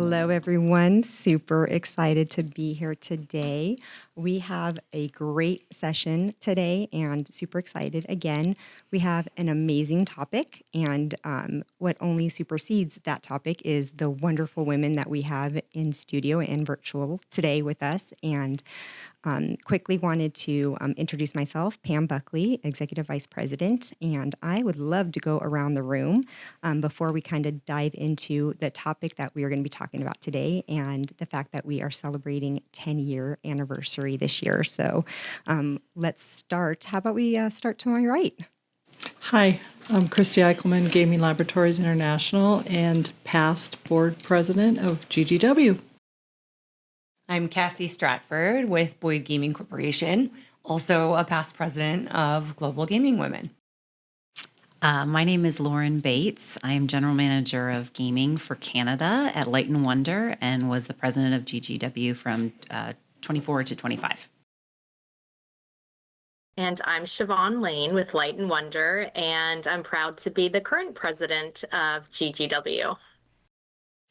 Hello, everyone. Super excited to be here today. We have a great session today and super excited. Again, we have an amazing topic, and what only supersedes that topic is the wonderful women that we have in studio and virtual today with us. And quickly wanted to introduce myself, Pam Buckley, Executive Vice President, and I would love to go around the room before we kind of dive into the topic that we are going to be talking about today and the fact that we are celebrating 10-year anniversary this year. So let's start. How about we start to my right? Hi, I'm Christie Eickelman, Gaming Laboratories International and past board president of GGW. I'm Cassie Stratford with Boyd Gaming Corporation, also a past president of Global Gaming Women. My name is Lauren Bates. I am General Manager of Gaming for Canada at Light & Wonder and was the president of GGW from 24 to 25. And I'm Siobhan Lane with Light & Wonder, and I'm proud to be the current president of GGW.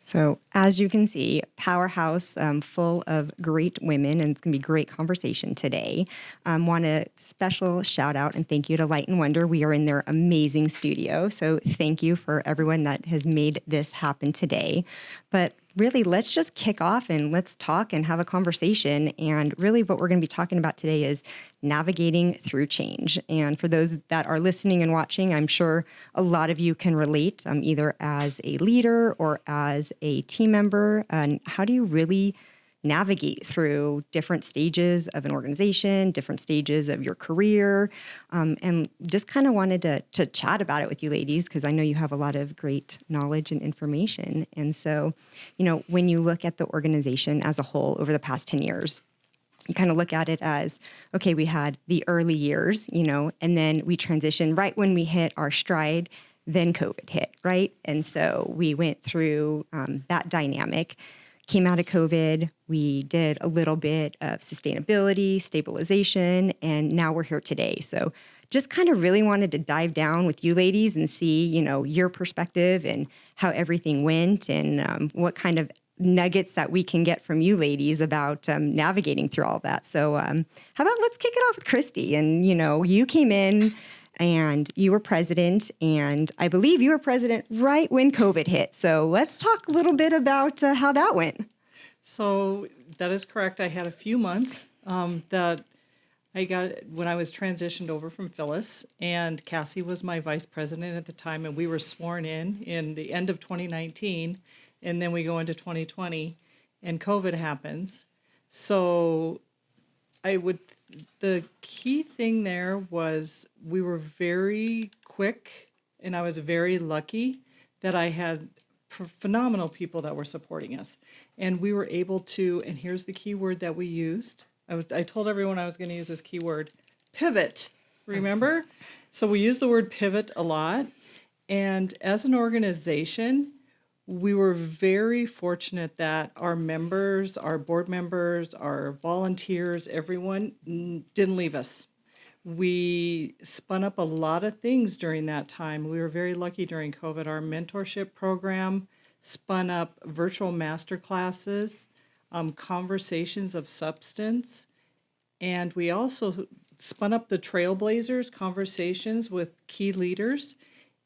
So as you can see, powerhouse full of great women, and it's going to be a great conversation today. Want a special shout out and thank you to Light & Wonder. We are in their amazing studio, so thank you for everyone that has made this happen today. But really, let's just kick off and let's talk and have a conversation. And really what we're going to be talking about today is navigating through change. And for those that are listening and watching, I'm sure a lot of you can relate either as a leader or as a team member. And how do you really navigate through different stages of an organization, different stages of your career, and just kind of wanted to chat about it with you ladies, because I know you have a lot of great knowledge and information. And so, when you look at the organization as a whole over the past 10 years, you kind of look at it as, okay, we had the early years, and then we transitioned right when we hit our stride, then COVID hit, right? And so we went through that dynamic. Came out of COVID, we did a little bit of sustainability, stabilization, and now we're here today. So just kind of really wanted to dive down with you ladies and see, your perspective and how everything went and what kind of nuggets that we can get from you ladies about navigating through all that. So how about let's kick it off with Christie. And, you came in and you were president, and I believe you were president right when COVID hit. So let's talk a little bit about how that went. So that is correct. I had a few months that I got when I was transitioned over from Phyllis, and Cassie was my vice president at the time, and we were sworn in the end of 2019, and then we go into 2020, and COVID happens. So the key thing there was we were very quick, and I was very lucky that I had phenomenal people that were supporting us. And we were able to, and here's the key word that we used. I told everyone I was going to use this key word, pivot, remember? So we used the word pivot a lot. And as an organization, we were very fortunate that our members, our board members, our volunteers, everyone didn't leave us. We spun up a lot of things during that time. We were very lucky during COVID. Our mentorship program spun up virtual master classes, conversations of substance, and we also spun up the Trailblazers conversations with key leaders,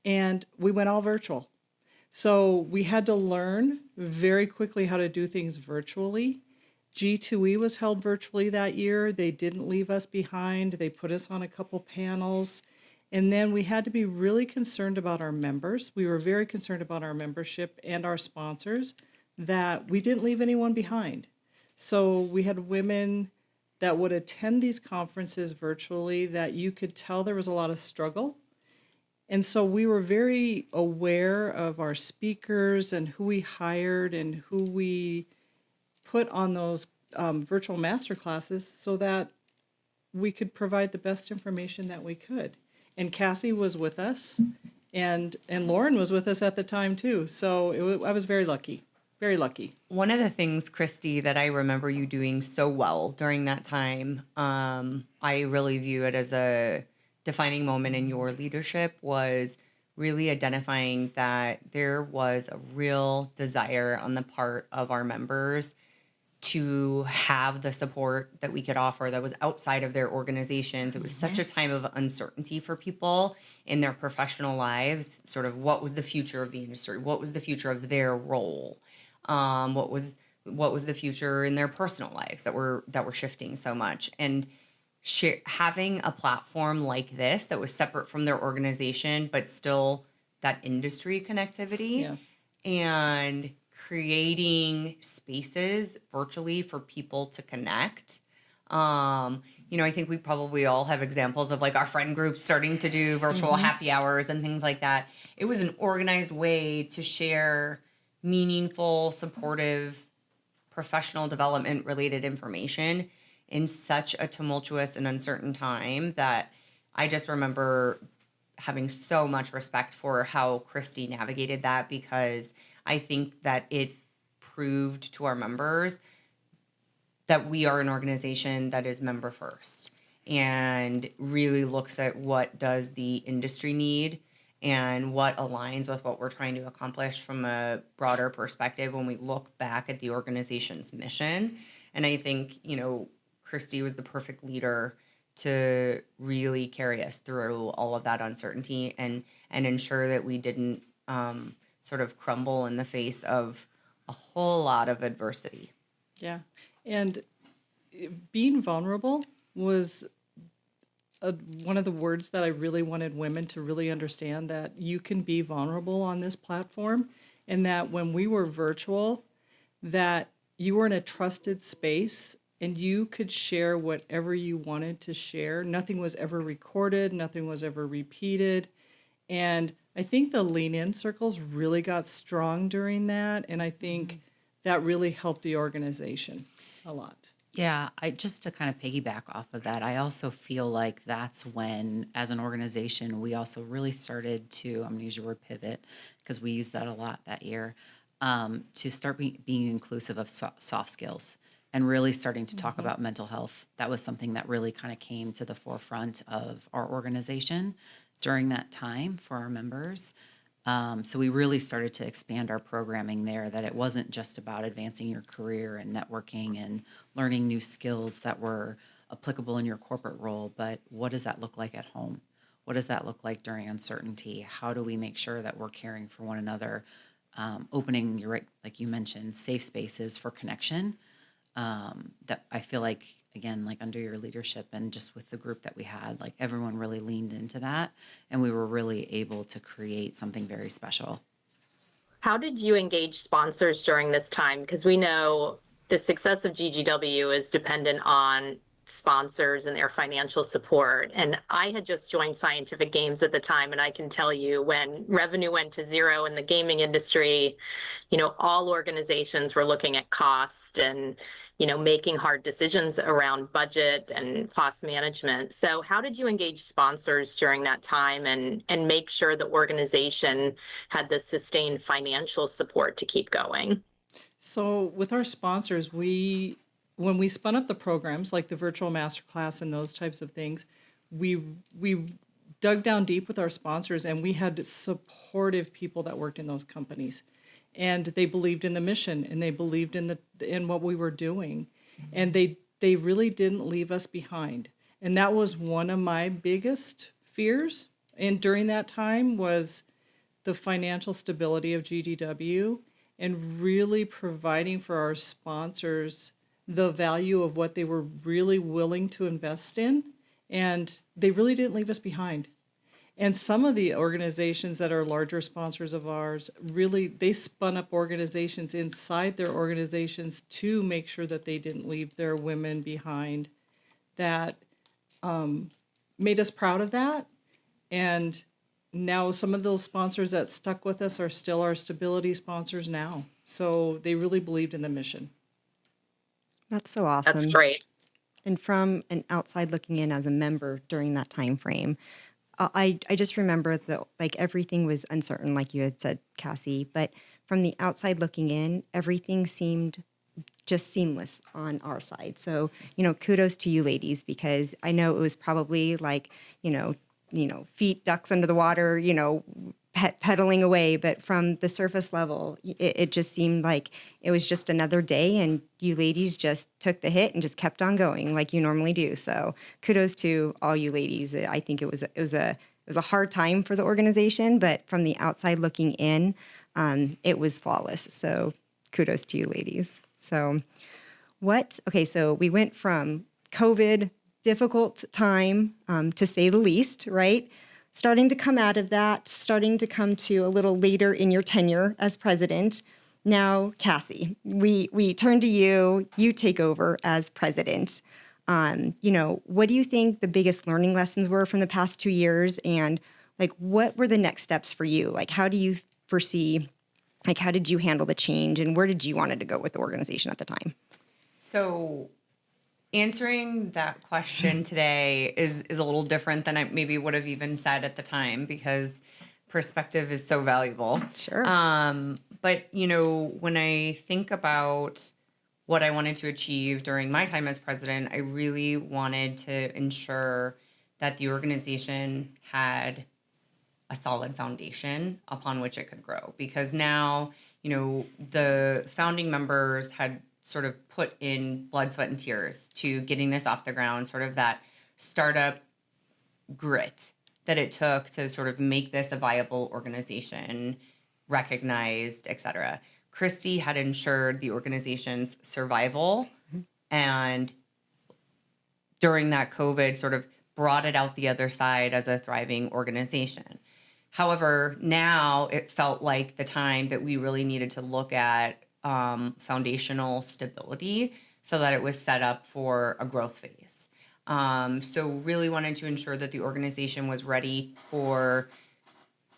and we went all virtual. So we had to learn very quickly how to do things virtually. G2E was held virtually that year. They didn't leave us behind. They put us on a couple panels. And then we had to be really concerned about our members. We were very concerned about our membership and our sponsors, that we didn't leave anyone behind. So we had women that would attend these conferences virtually that you could tell there was a lot of struggle. And so we were very aware of our speakers and who we hired and who we put on those virtual master classes so that we could provide the best information that we could. And Cassie was with us, and Lauren was with us at the time too. So I was very lucky, very lucky. One of the things, Christie, that I remember you doing so well during that time, I really view it as a defining moment in your leadership, was really identifying that there was a real desire on the part of our members to have the support that we could offer that was outside of their organizations. It was such a time of uncertainty for people in their professional lives. Sort of, what was the future of the industry? What was the future of their role? What was the future in their personal lives that were shifting so much? And having a platform like this that was separate from their organization, but still that industry connectivity, Yes. and creating spaces virtually for people to connect. I think we probably all have examples of like our friend groups starting to do virtual happy hours and things like that. It was an organized way to share meaningful, supportive, professional development related information in such a tumultuous and uncertain time that I just remember having so much respect for how Christie navigated that, because I think that it proved to our members that we are an organization that is member first and really looks at what does the industry need and what aligns with what we're trying to accomplish from a broader perspective when we look back at the organization's mission. And I think, Christie was the perfect leader to really carry us through all of that uncertainty and ensure that we didn't sort of crumble in the face of a whole lot of adversity. Yeah. And being vulnerable was one of the words that I really wanted women to really understand, that you can be vulnerable on this platform, and that when we were virtual, that you were in a trusted space and you could share whatever you wanted to share. Nothing was ever recorded. Nothing was ever repeated. And I think the Lean In circles really got strong during that. And I think that really helped the organization a lot. Yeah, just to kind of piggyback off of that, I also feel like that's when, as an organization, we also really started to, I'm going to use your word pivot, because we used that a lot that year, to start being inclusive of soft skills and really starting to talk about mental health. That was something that really kind of came to the forefront of our organization during that time for our members. So we really started to expand our programming there, that it wasn't just about advancing your career and networking and learning new skills that were applicable in your corporate role, but what does that look like at home? What does that look like during uncertainty? How do we make sure that we're caring for one another? Opening, you're right, like you mentioned, safe spaces for connection. That I feel like, again, like under your leadership and just with the group that we had, like everyone really leaned into that, and we were really able to create something very special. How did you engage sponsors during this time? Because we know the success of GGW is dependent on sponsors and their financial support. And I had just joined Scientific Games at the time, and I can tell you, when revenue went to zero in the gaming industry, all organizations were looking at cost and making hard decisions around budget and cost management. So how did you engage sponsors during that time and make sure the organization had the sustained financial support to keep going? So with our sponsors, when we spun up the programs like the virtual masterclass and those types of things, we dug down deep with our sponsors, and we had supportive people that worked in those companies. And they believed in the mission, and they believed in what we were doing, and they really didn't leave us behind. And that was one of my biggest fears. And during that time was the financial stability of GGW, and really providing for our sponsors the value of what they were really willing to invest in, and they really didn't leave us behind. And some of the organizations that are larger sponsors of ours, really, they spun up organizations inside their organizations to make sure that they didn't leave their women behind. That made us proud of that. And now some of those sponsors that stuck with us are still our stability sponsors now. So they really believed in the mission. That's so awesome. That's great. And from an outside looking in as a member during that time frame, I just remember that like everything was uncertain, like you had said, Cassie. But from the outside looking in, everything seemed just seamless on our side. So kudos to you ladies, because I know it was probably like feet ducks under the water, pedaling away, but from the surface level, it just seemed like it was just another day, and you ladies just took the hit and just kept on going like you normally do. So kudos to all you ladies. I think it was a hard time for the organization, but from the outside looking in, it was flawless. So kudos to you ladies. So so we went from COVID, difficult time, to say the least, right? Starting to come out of that, starting to come to a little later in your tenure as president. Now, Cassie, we turn to you. You take over as president. What do you think the biggest learning lessons were from the past 2 years? And like, what were the next steps for you? Like, how do you foresee, like, how did you handle the change, and where did you want it to go with the organization at the time? So answering that question today is a little different than I maybe would have even said at the time, because perspective is so valuable. Sure. But, when I think about what I wanted to achieve during my time as president, I really wanted to ensure that the organization had a solid foundation upon which it could grow. Because now, the founding members had sort of put in blood, sweat, and tears to getting this off the ground, sort of that startup grit that it took to sort of make this a viable organization, recognized, et cetera. Christie had ensured the organization's survival, and during that COVID sort of brought it out the other side as a thriving organization. However, now it felt like the time that we really needed to look at foundational stability so that it was set up for a growth phase. So really wanted to ensure that the organization was ready for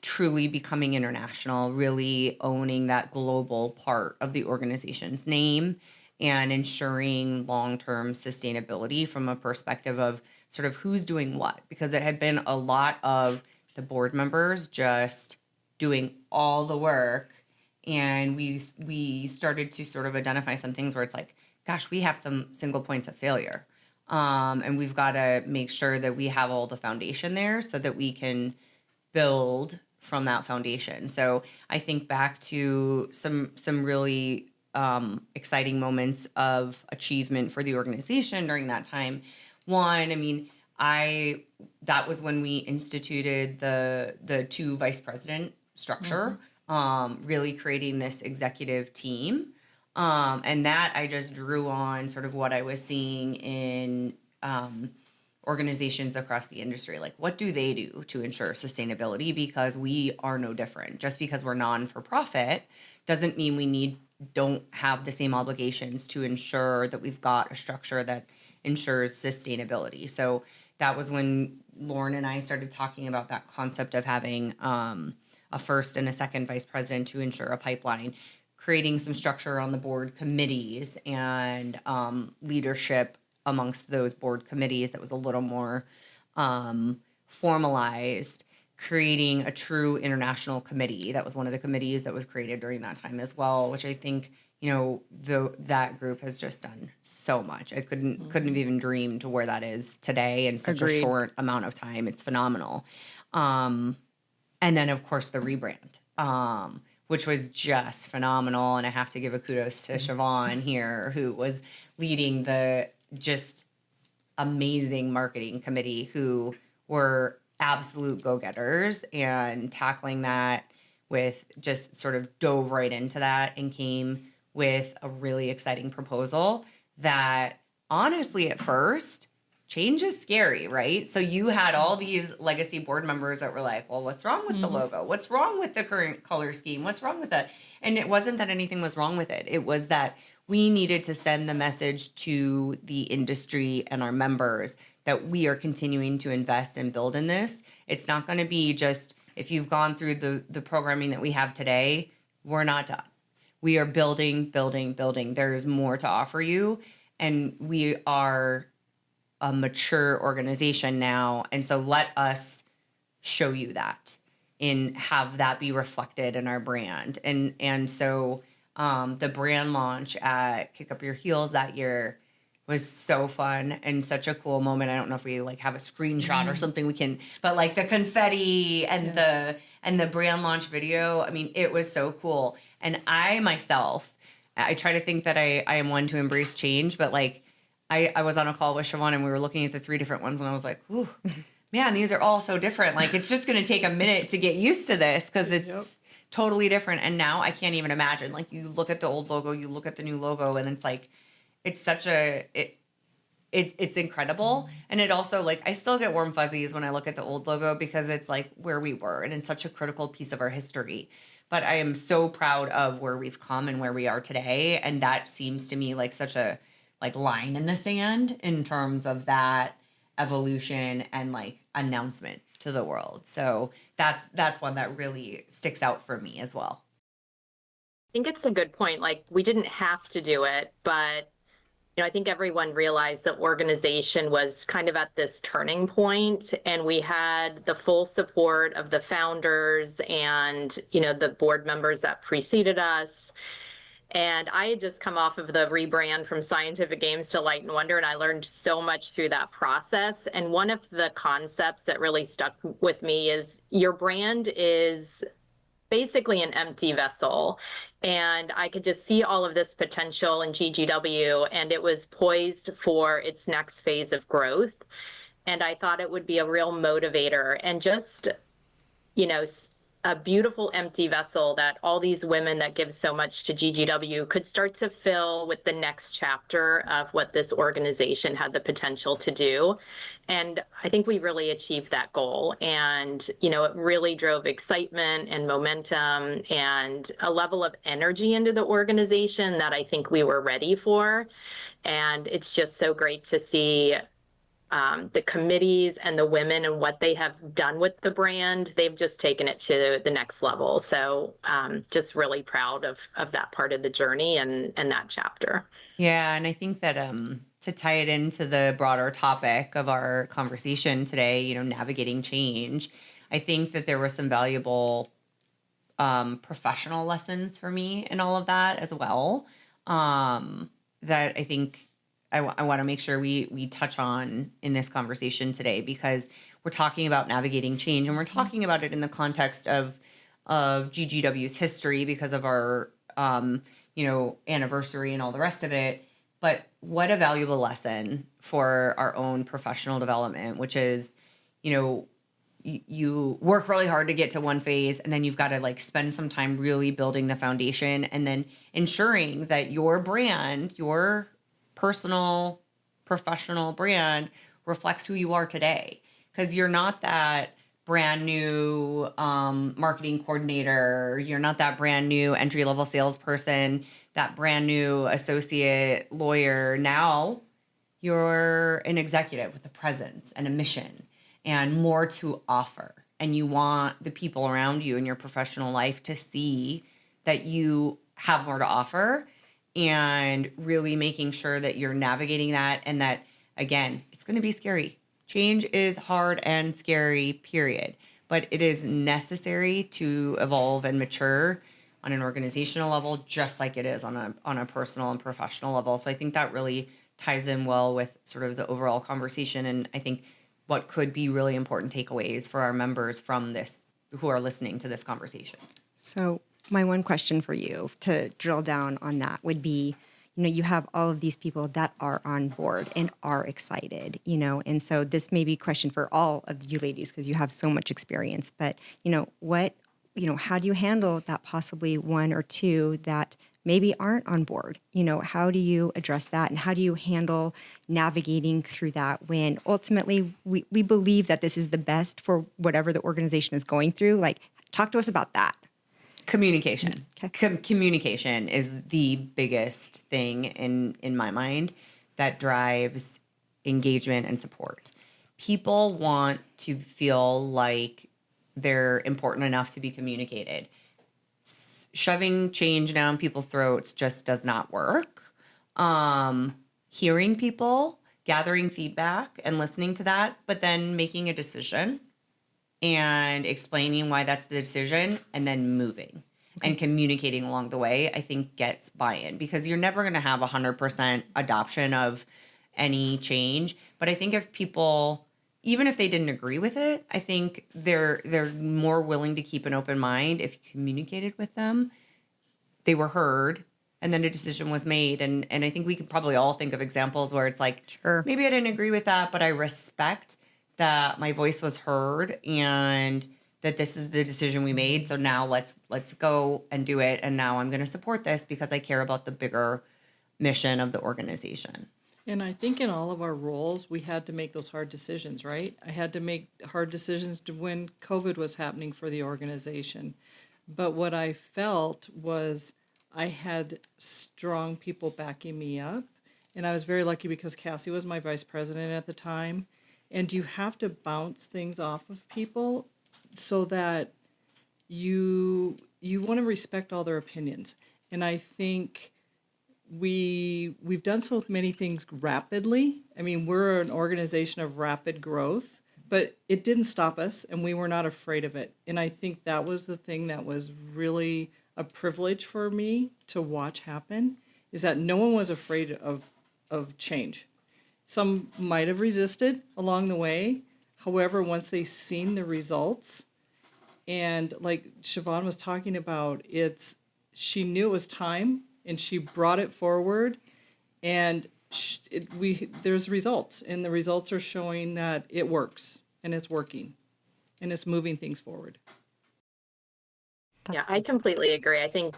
truly becoming international, really owning that global part of the organization's name, and ensuring long-term sustainability from a perspective of sort of who's doing what, because it had been a lot of the board members just doing all the work. And we started to sort of identify some things where it's like, gosh, we have some single points of failure. And we've got to make sure that we have all the foundation there so that we can build from that foundation. So I think back to some really exciting moments of achievement for the organization during that time. One, that was when we instituted the 2 vice president structure. Really creating this executive team. And that I just drew on sort of what I was seeing in organizations across the industry. Like, what do they do to ensure sustainability? Because we are no different. Just because we're non-for-profit doesn't mean we don't have the same obligations to ensure that we've got a structure that ensures sustainability. So that was when Lauren and I started talking about that concept of having a first and a second vice president to ensure a pipeline, creating some structure on the board committees and leadership amongst those board committees that was a little more formalized, creating a true international committee. That was one of the committees that was created during that time as well, which I think, that group has just done so much. I couldn't have even dreamed to where that is today in such a short amount of time. It's phenomenal. And then, of course, the rebrand, which was just phenomenal. And I have to give a kudos to Siobhan here, who was leading the just amazing marketing committee, who were absolute go-getters and tackling that with just sort of dove right into that and came with a really exciting proposal that honestly at first, change is scary, right? So you had all these legacy board members that were like, well, what's wrong with the logo? What's wrong with the current color scheme? What's wrong with that? And it wasn't that anything was wrong with it. It was that we needed to send the message to the industry and our members that we are continuing to invest and build in this. It's not going to be just, if you've gone through the programming that we have today, we're not done. We are building. There's more to offer you. And we are a mature organization now. And so let us show you that and have that be reflected in our brand. And so the brand launch at Kick Up Your Heels that year was so fun and such a cool moment. I don't know if we like have a screenshot or something we can, but like the confetti and the brand launch video. I mean, it was so cool. And I myself, I try to think that I am one to embrace change, but like I was on a call with Siobhan and we were looking at the 3 different ones and I was like, ooh, man, these are all so different. Like it's just going to take a minute to get used to this because it's totally different. And now I can't even imagine. Like you look at the old logo, you look at the new logo, and it's like, it's such it's incredible. And it also like, I still get warm fuzzies when I look at the old logo because it's like where we were and it's such a critical piece of our history. But I am so proud of where we've come and where we are today. And that seems to me like such a like line in the sand in terms of that evolution and like announcement to the world. So that's one that really sticks out for me as well. I think it's a good point. Like we didn't have to do it, but I think everyone realized that organization was kind of at this turning point, and we had the full support of the founders and, the board members that preceded us. And I had just come off of the rebrand from Scientific Games to Light and Wonder, and I learned so much through that process. And one of the concepts that really stuck with me is your brand is basically an empty vessel. And I could just see all of this potential in GGW, and it was poised for its next phase of growth. And I thought it would be a real motivator and just, a beautiful empty vessel that all these women that give so much to GGW could start to fill with the next chapter of what this organization had the potential to do. And I think we really achieved that goal. And, it really drove excitement and momentum and a level of energy into the organization that I think we were ready for. And it's just so great to see the committees and the women and what they have done with the brand. They've just taken it to the next level. So just really proud of that part of the journey and that chapter. Yeah. And I think that to tie it into the broader topic of our conversation today, navigating change, I think that there were some valuable professional lessons for me in all of that as well, that I think I want to make sure we touch on in this conversation today, because we're talking about navigating change and we're talking about it in the context of GGW's history because of our, anniversary and all the rest of it. But what a valuable lesson for our own professional development, which is, you work really hard to get to one phase, and then you've got to like spend some time really building the foundation and then ensuring that your brand, your personal, professional brand reflects who you are today. Because you're not that brand new marketing coordinator. You're not that brand new entry-level salesperson, that brand new associate lawyer. Now you're an executive with a presence and a mission and more to offer. And you want the people around you in your professional life to see that you have more to offer, and really making sure that you're navigating that, and that, again, it's going to be scary. Change is hard and scary, period. But it is necessary to evolve and mature on an organizational level, just like it is on a personal and professional level. So I think that really ties in well with sort of the overall conversation, and I think what could be really important takeaways for our members from this, who are listening to this conversation. So my one question for you to drill down on that would be, you have all of these people that are on board and are excited, and so this may be a question for all of you ladies because you have so much experience, but, how do you handle that possibly one or two that maybe aren't on board? How do you address that, and how do you handle navigating through that when ultimately we believe that this is the best for whatever the organization is going through? Like, talk to us about that. Communication. Okay. Communication is the biggest thing in my mind that drives engagement and support. People want to feel like they're important enough to be communicated. Shoving change down people's throats just does not work. Hearing people, gathering feedback and listening to that, but then making a decision and explaining why that's the decision, and then moving and communicating along the way, I think gets buy-in, because you're never going to have 100% adoption of any change. But I think if people, even if they didn't agree with it, I think they're more willing to keep an open mind if you communicated with them, they were heard, and then a decision was made. And I think we could probably all think of examples where it's like, Sure. maybe I didn't agree with that, but I respect that my voice was heard and that this is the decision we made. So now let's go and do it. And now I'm going to support this because I care about the bigger mission of the organization. And I think in all of our roles, we had to make those hard decisions, right? I had to make hard decisions when COVID was happening for the organization. But what I felt was I had strong people backing me up. And I was very lucky because Cassie was my vice president at the time. And you have to bounce things off of people so that you want to respect all their opinions. And I think we've done so many things rapidly. I mean, we're an organization of rapid growth, but it didn't stop us, and we were not afraid of it. And I think that was the thing that was really a privilege for me to watch happen, is that no one was afraid of change. Some might have resisted along the way. However, once they seen the results, and like Siobhan was talking about, she knew it was time, and she brought it forward, and there's results, and the results are showing that it works, and it's working, and it's moving things forward. Yeah, I completely agree. I think,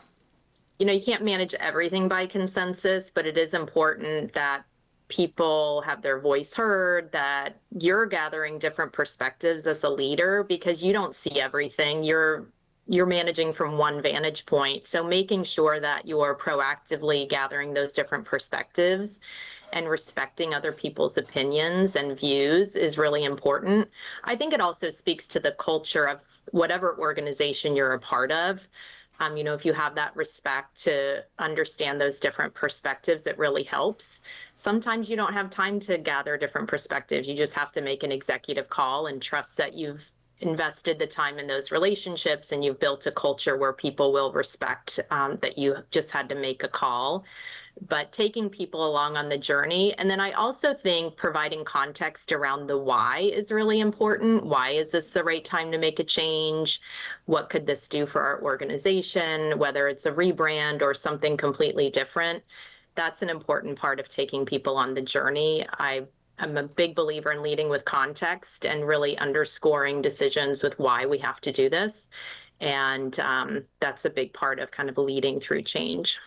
you can't manage everything by consensus, but it is important that people have their voice heard, that you're gathering different perspectives as a leader because you don't see everything. You're managing from one vantage point. So making sure that you're proactively gathering those different perspectives and respecting other people's opinions and views is really important. I think it also speaks to the culture of whatever organization you're a part of. If you have that respect to understand those different perspectives, it really helps. Sometimes you don't have time to gather different perspectives. You just have to make an executive call and trust that you've invested the time in those relationships and you've built a culture where people will respect that you just had to make a call. But taking people along on the journey. And then I also think providing context around the why is really important. Why is this the right time to make a change? What could this do for our organization, whether it's a rebrand or something completely different? That's an important part of taking people on the journey. I'm a big believer in leading with context and really underscoring decisions with why we have to do this. And that's a big part of kind of leading through change.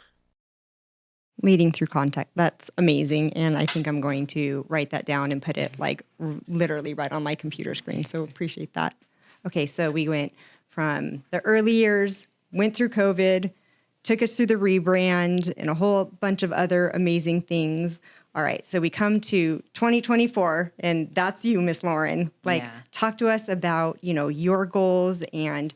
Leading through contact. That's amazing. And I think I'm going to write that down and put it like literally right on my computer screen. So appreciate that. Okay, so we went from the early years, went through COVID, took us through the rebrand and a whole bunch of other amazing things. All right, so we come to 2024, and that's you, Miss Lauren. Talk to us about, your goals and,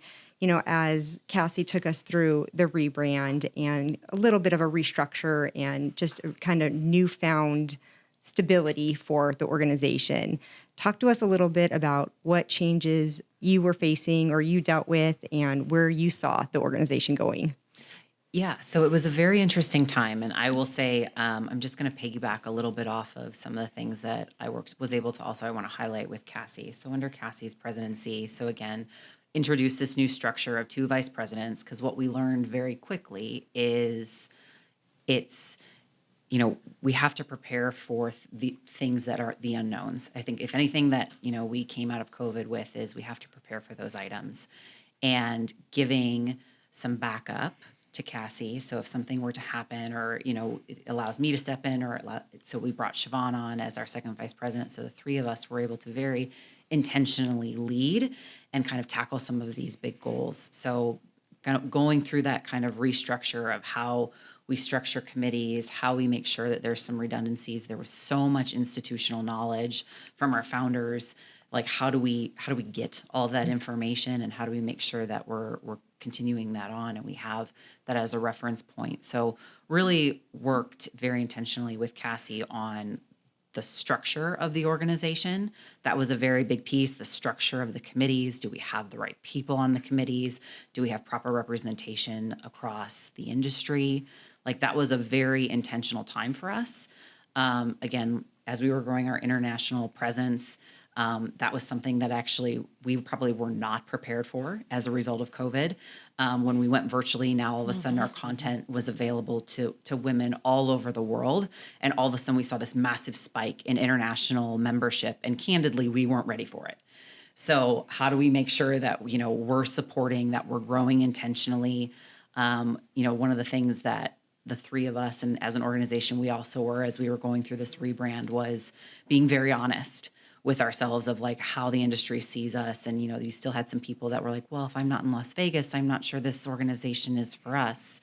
as Cassie took us through the rebrand and a little bit of a restructure and just a kind of newfound stability for the organization. Talk to us a little bit about what changes you were facing or you dealt with and where you saw the organization going. Yeah, so it was a very interesting time, and I will say I'm just going to piggyback a little bit off of some of the things that I was able to also I want to highlight with Cassie. So under Cassie's presidency, so again, introduced this new structure of 2 vice presidents, because what we learned very quickly is we have to prepare for the things that are the unknowns. I think if anything that, we came out of COVID with is we have to prepare for those items and giving some backup to Cassie. So if something were to happen or, it allows me to step in so we brought Siobhan on as our second vice president. So the 3 of us were able to very intentionally lead and kind of tackle some of these big goals. So kind of going through that kind of restructure of how we structure committees, how we make sure that there's some redundancies. There was so much institutional knowledge from our founders. Like how do we get all of that information and how do we make sure that we're continuing that on and we have that as a reference point. So really worked very intentionally with Cassie on the structure of the organization. That was a very big piece, the structure of the committees. Do we have the right people on the committees? Do we have proper representation across the industry? Like that was a very intentional time for us. Again, as we were growing our international presence, that was something that actually we probably were not prepared for as a result of COVID. When we went virtually, now all of a sudden our content was available to women all over the world. And all of a sudden we saw this massive spike in international membership. And candidly, we weren't ready for it. So how do we make sure that, we're supporting, that we're growing intentionally? One of the things that the three of us and as an organization, we also were, as we were going through this rebrand, was being very honest with ourselves of like how the industry sees us. And, you still had some people that were like, well, if I'm not in Las Vegas, I'm not sure this organization is for us.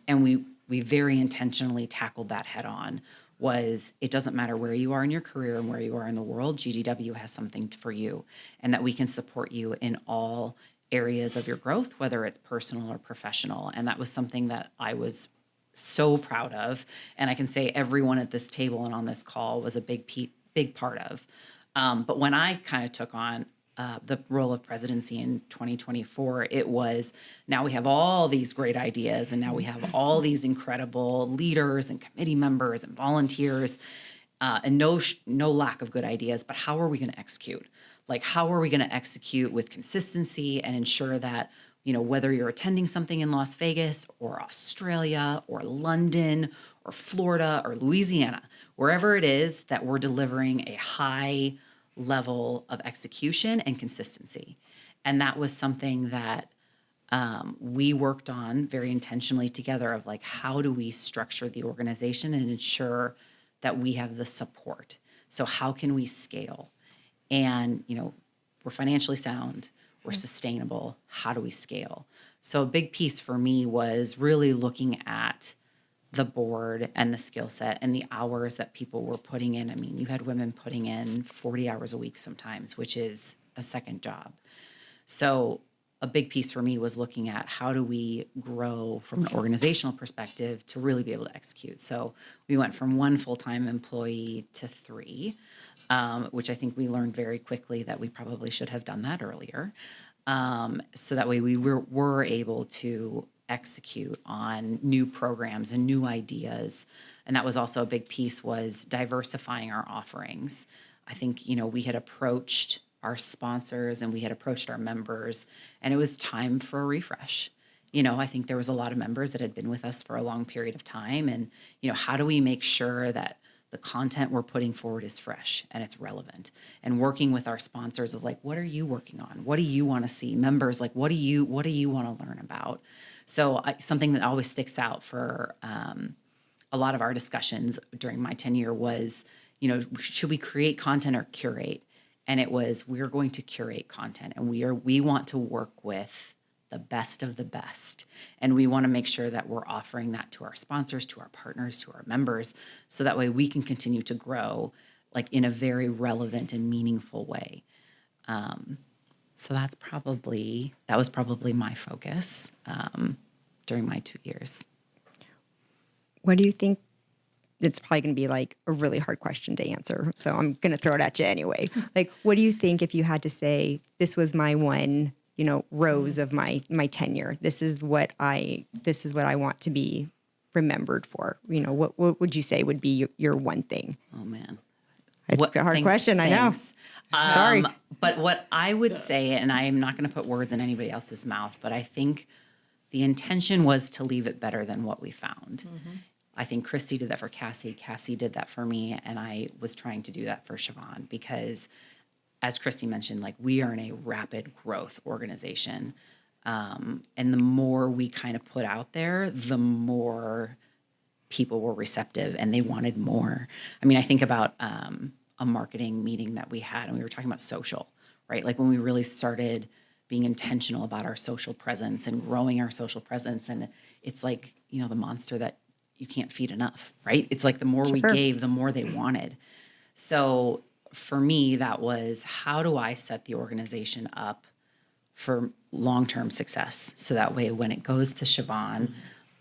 And we very intentionally tackled that head on. Was it doesn't matter where you are in your career and where you are in the world, GGW has something for you, and that we can support you in all areas of your growth, whether it's personal or professional. And that was something that I was so proud of. And I can say everyone at this table and on this call was a big part of. But when I kind of took on the role of presidency in 2024, it was now we have all these great ideas, and now we have all these incredible leaders and committee members and volunteers, and no lack of good ideas. But how are we going to execute? Like, how are we going to execute with consistency and ensure that, whether you're attending something in Las Vegas or Australia or London or Florida or Louisiana, wherever it is, that we're delivering a high level of execution and consistency. And that was something that we worked on very intentionally together of like, how do we structure the organization and ensure that we have the support? So how can we scale? And, we're financially sound, we're sustainable. How do we scale? So a big piece for me was really looking at the board and the skill set and the hours that people were putting in. I mean, you had women putting in 40 hours a week sometimes, which is a second job. So a big piece for me was looking at how do we grow from an organizational perspective to really be able to execute. So we went from 1 full-time employee to 3, which I think we learned very quickly that we probably should have done that earlier. So that way we were able to execute on new programs and new ideas. And that was also a big piece, was diversifying our offerings. I think, we had approached our sponsors and we had approached our members, and it was time for a refresh. I think there was a lot of members that had been with us for a long period of time. And, how do we make sure that the content we're putting forward is fresh and it's relevant? And working with our sponsors of like, what are you working on? What do you want to see? Members, like, what do you want to learn about? So something that always sticks out for a lot of our discussions during my tenure was, should we create content or curate? And it was, we're going to curate content, and we want to work with the best of the best. And we want to make sure that we're offering that to our sponsors, to our partners, to our members, so that way we can continue to grow like in a very relevant and meaningful way. So that was probably my focus during my 2 years. What do you think? It's probably going to be like a really hard question to answer, so I'm going to throw it at you anyway. Like, what do you think if you had to say, this was my one, rose of my tenure? This is what I want to be remembered for. What would you say would be your one thing? Oh man, it's a hard question. I know. Sorry, but what I would say, and I am not going to put words in anybody else's mouth, but I think the intention was to leave it better than what we found. Mm-hmm. I think Christie did that for Cassie. Cassie did that for me. And I was trying to do that for Siobhan, because as Christie mentioned, like, we are in a rapid growth organization. And the more we kind of put out there, the more people were receptive and they wanted more. I mean, I think about a marketing meeting that we had, and we were talking about social, right? Like, when we really started being intentional about our social presence and growing our social presence. And it's like, the monster that you can't feed enough, right? It's like the more we gave, the more they wanted. So for me, that was, how do I set the organization up for long-term success? So that way, when it goes to Siobhan,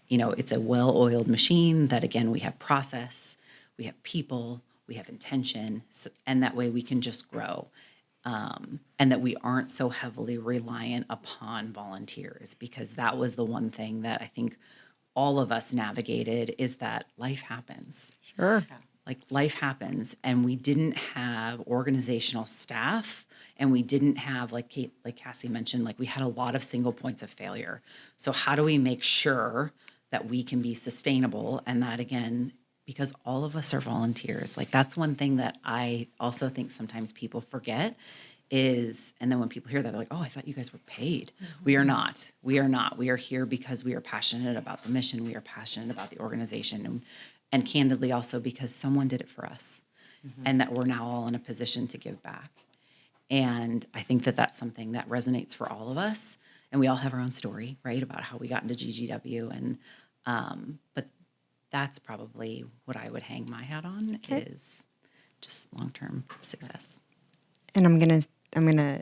it's a well-oiled machine that, again, we have process, we have people, we have intention, and that way we can just grow. And that we aren't so heavily reliant upon volunteers, because that was the one thing that I think all of us navigated, is that life happens. Sure. like life happens, and we didn't have organizational staff, and we didn't have, like Cassie mentioned, like we had a lot of single points of failure. So how do we make sure that we can be sustainable? And that, again, because all of us are volunteers, like that's one thing that I also think sometimes people forget is, and then when people hear that, they're like, oh, I thought you guys were paid. We are not. We are not. We are here because we are passionate about the mission. We are passionate about the organization. And candidly also because someone did it for us, and that we're now all in a position to give back. And I think that that's something that resonates for all of us. And we all have our own story, right, about how we got into GGW. And but that's probably what I would hang my hat on is just long-term success. And I'm gonna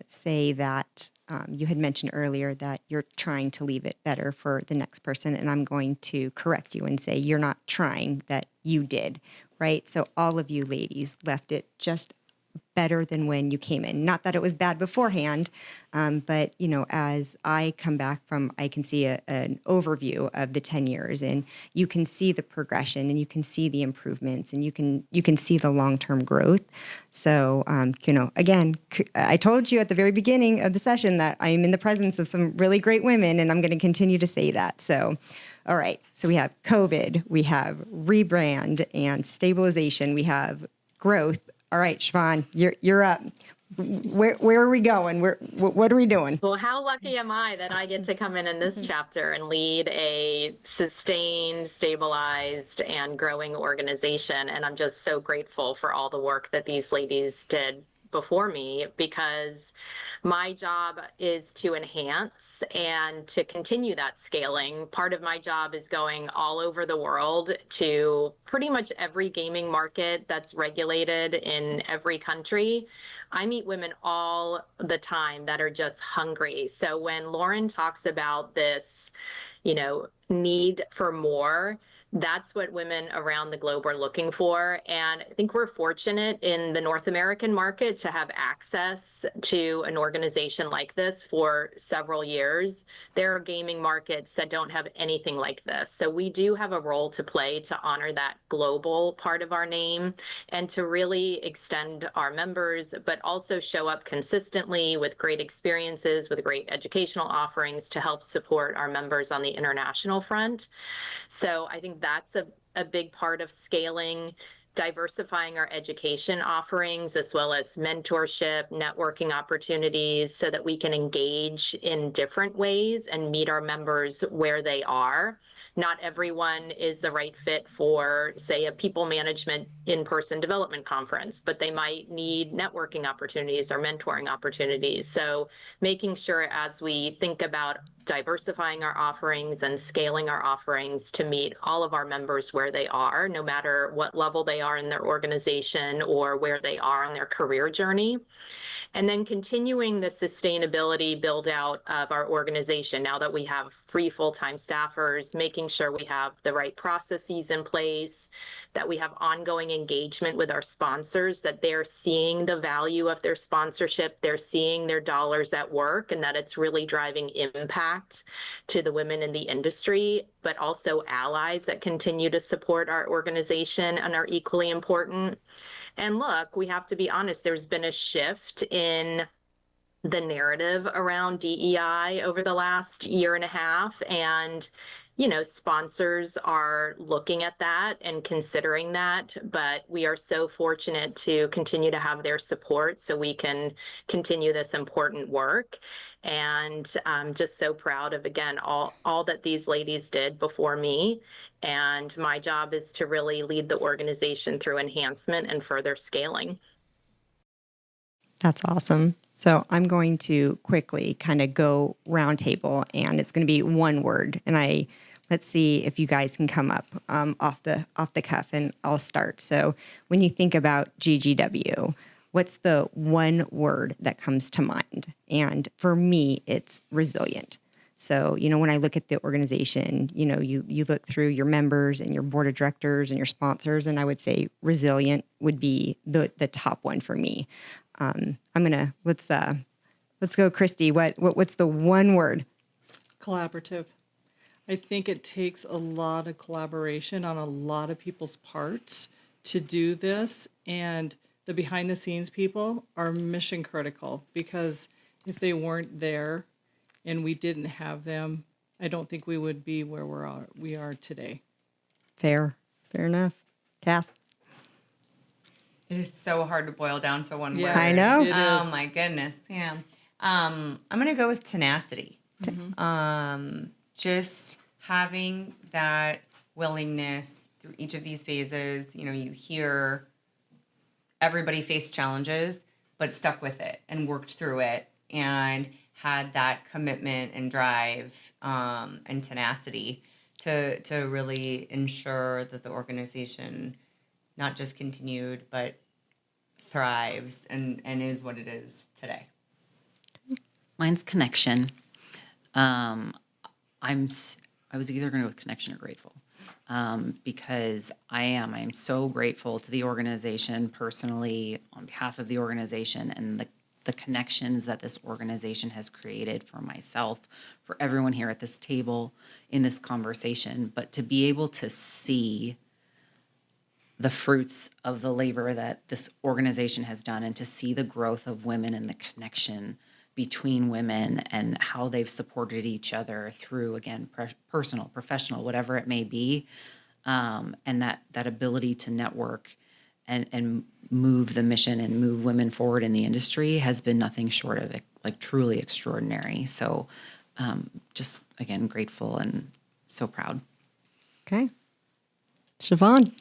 say that you had mentioned earlier that you're trying to leave it better for the next person, and I'm going to correct you and say you're not trying, that you did, right? So all of you ladies left it just better than when you came in. Not that it was bad beforehand, but as I come back from, I can see an overview of the 10 years, and you can see the progression, and you can see the improvements, and you can see the long-term growth. So, again, I told you at the very beginning of the session that I am in the presence of some really great women, and I'm going to continue to say that. So, all right. So we have COVID, we have rebrand and stabilization, we have growth. All right, Siobhan, you're up. Where are we going? What are we doing? Well, how lucky am I that I get to come in this chapter and lead a sustained, stabilized, and growing organization. And I'm just so grateful for all the work that these ladies did before me, because my job is to enhance and to continue that scaling. Part of my job is going all over the world to pretty much every gaming market that's regulated in every country. I meet women all the time that are just hungry. So when Lauren talks about this, need for more, that's what women around the globe are looking for. And I think we're fortunate in the North American market to have access to an organization like this for several years. There are gaming markets that don't have anything like this. So we do have a role to play to honor that global part of our name and to really extend our members, but also show up consistently with great experiences, with great educational offerings to help support our members on the international front. So I think that's a big part of scaling, diversifying our education offerings, as well as mentorship, networking opportunities, so that we can engage in different ways and meet our members where they are. Not everyone is the right fit for, say, a people management in-person development conference, but they might need networking opportunities or mentoring opportunities. So making sure as we think about diversifying our offerings and scaling our offerings to meet all of our members where they are, no matter what level they are in their organization or where they are on their career journey. And then continuing the sustainability build out of our organization now that we have 3 full-time staffers, making sure we have the right processes in place, that we have ongoing engagement with our sponsors, that they're seeing the value of their sponsorship, they're seeing their dollars at work, and that it's really driving impact to the women in the industry, but also allies that continue to support our organization and are equally important. And look, we have to be honest, there's been a shift in the narrative around DEI over the last year and a half. And, sponsors are looking at that and considering that. But we are so fortunate to continue to have their support so we can continue this important work. And I'm just so proud of, again, all that these ladies did before me. And my job is to really lead the organization through enhancement and further scaling. That's awesome. So I'm going to quickly kind of go roundtable, and it's going to be one word. And let's see if you guys can come up off the cuff, and I'll start. So when you think about GGW, what's the one word that comes to mind? And for me, it's resilient. So, when I look at the organization, you look through your members and your board of directors and your sponsors, and I would say resilient would be the top one for me. Let's go, Christie. What's the one word? Collaborative. I think it takes a lot of collaboration on a lot of people's parts to do this, and the behind the scenes people are mission critical, because if they weren't there and we didn't have them, I don't think we would be where we are today. Fair enough. Cass? It is so hard to boil down to one Yeah, word. I know. it Oh is. my goodness, Pam. I'm gonna go with tenacity. Just having that willingness through each of these phases. You know, you hear everybody faced challenges, but stuck with it and worked through it and had that commitment and drive and tenacity to really ensure that the organization not just continued, but thrives and is what it is today. Mine's connection. I was either going to go with connection or grateful, because I am so grateful to the organization personally, on behalf of the organization, and the connections that this organization has created for myself, for everyone here at this table in this conversation. But to be able to see the fruits of the labor that this organization has done, and to see the growth of women and the connection between women and how they've supported each other through, again, personal, professional, whatever it may be, and that ability to network and move the mission and move women forward in the industry has been nothing short of like truly extraordinary. So just, again, grateful and so proud. Okay. Siobhan?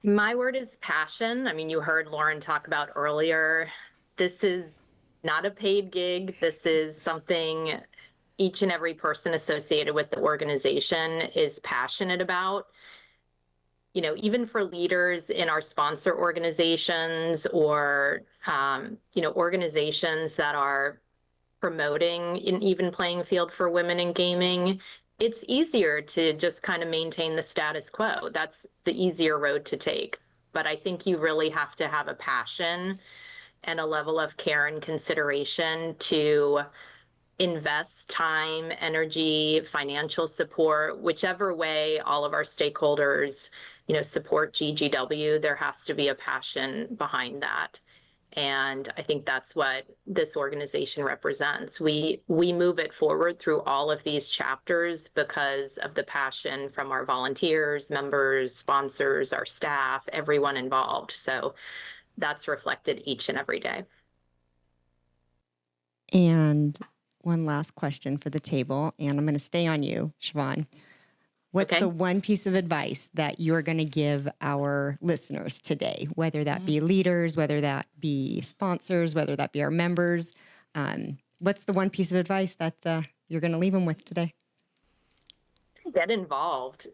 My word is passion. I mean, you heard Lauren talk about earlier. This is not a paid gig. This is something each and every person associated with the organization is passionate about. You know, even for leaders in our sponsor organizations or, organizations that are promoting an even playing field for women in gaming, it's easier to just kind of maintain the status quo. That's the easier road to take. But I think you really have to have a passion and a level of care and consideration to invest time, energy, financial support, whichever way all of our stakeholders, support GGW. There has to be a passion behind that. And I think that's what this organization represents. We move it forward through all of these chapters because of the passion from our volunteers, members, sponsors, our staff, everyone involved. So that's reflected each and every day. And one last question for the table, and I'm going to stay on you, Siobhan. What's Okay. the one piece of advice that you're going to give our listeners today, whether that be leaders, whether that be sponsors, whether that be our members? What's the one piece of advice that you're going to leave them with today? Get involved.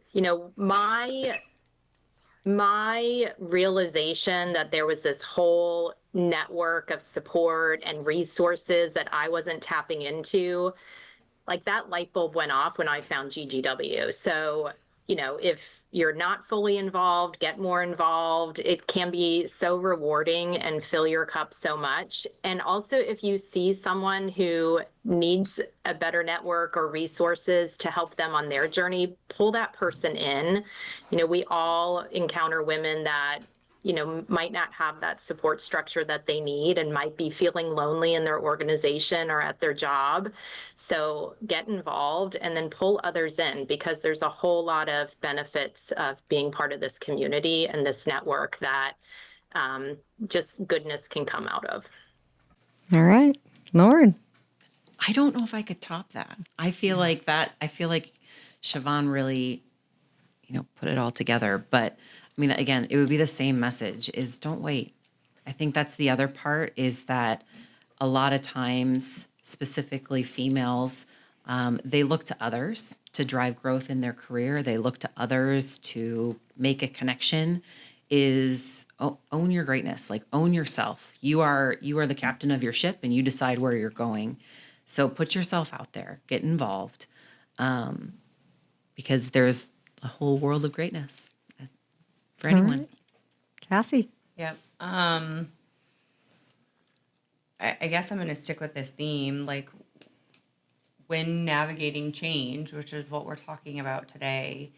My realization that there was this whole network of support and resources that I wasn't tapping into, like that light bulb went off when I found GGW. So, if you're not fully involved, get more involved. It can be so rewarding and fill your cup so much. And also, if you see someone who needs a better network or resources to help them on their journey, pull that person in. We all encounter women that might not have that support structure that they need and might be feeling lonely in their organization or at their job. So get involved and then pull others in, because there's a whole lot of benefits of being part of this community and this network that just goodness can come out of. All right. Lauren? I don't know if I could top that. I feel like Siobhan really, put it all together. But I mean, again, it would be the same message, is don't wait. I think that's the other part, is that a lot of times, specifically females, they look to others to drive growth in their career. They look to others to make a connection. Is own your greatness, like own yourself. You are the captain of your ship, and you decide where you're going. So put yourself out there, get involved, because there's a whole world of greatness for anyone. Right. Cassie? Yep. I guess I'm going to stick with this theme. Like, when navigating change, which is what we're talking about today,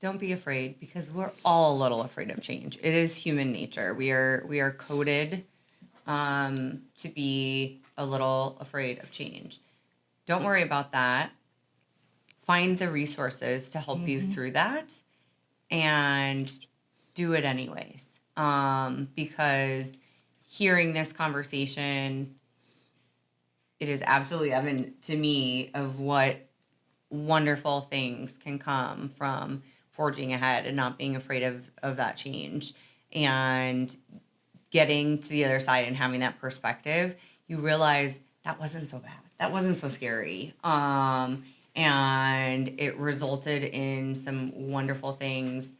don't be afraid, because we're all a little afraid of change. It is human nature. We are coded to be a little afraid of change. Don't worry about that. Find the resources to help you through that, and do it anyways. Because hearing this conversation, it is absolutely evident to me of what wonderful things can come from forging ahead and not being afraid of that change, and getting to the other side and having that perspective. You realize that wasn't so bad. That wasn't so scary. And it resulted in some wonderful things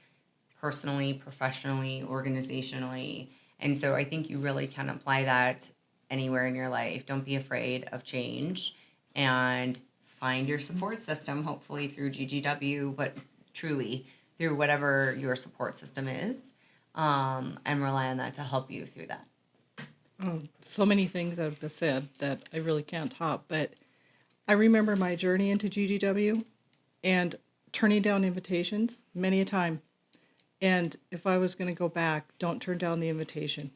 personally, professionally, organizationally. And so I think you really can apply that anywhere in your life. Don't be afraid of change, and find your support system, hopefully through GGW, but truly through whatever your support system is, and rely on that to help you through that. So many things I've just said that I really can't top, but I remember my journey into GGW and turning down invitations many a time. And if I was going to go back, don't turn down the invitation.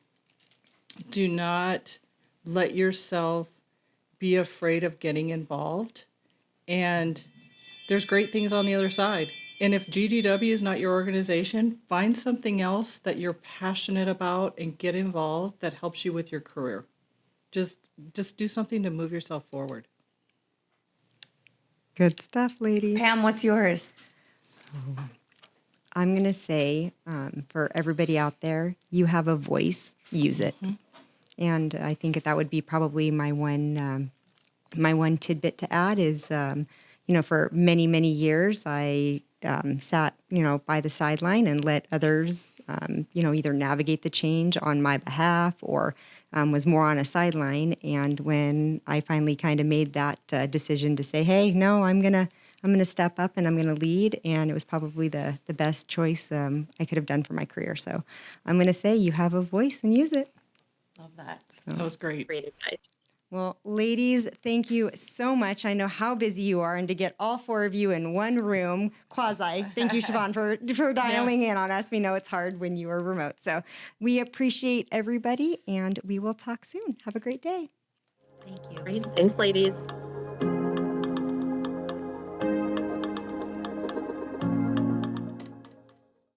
Do not let yourself be afraid of getting involved. And there's great things on the other side. And if GGW is not your organization, find something else that you're passionate about and get involved that helps you with your career. Just do something to move yourself forward. Good stuff, ladies. Pam, what's yours? I'm going to say for everybody out there, you have a voice, use it. And I think that would be probably my one tidbit to add is, for many, many years, I sat, by the sideline and let others, either navigate the change on my behalf or was more on a sideline. And when I finally kind of made that decision to say, hey, no, I'm going to step up and I'm going to lead. And it was probably the best choice I could have done for my career. So I'm going to say you have a voice and use it. Love that. That was great. Great advice. Well, ladies, thank you so much. I know how busy you are, and to get all four of you in one room, quasi, thank you, Siobhan, for dialing in on us. We know it's hard when you are remote. So we appreciate everybody, and we will talk soon. Have a great day. Thank you. Great. Thanks, ladies.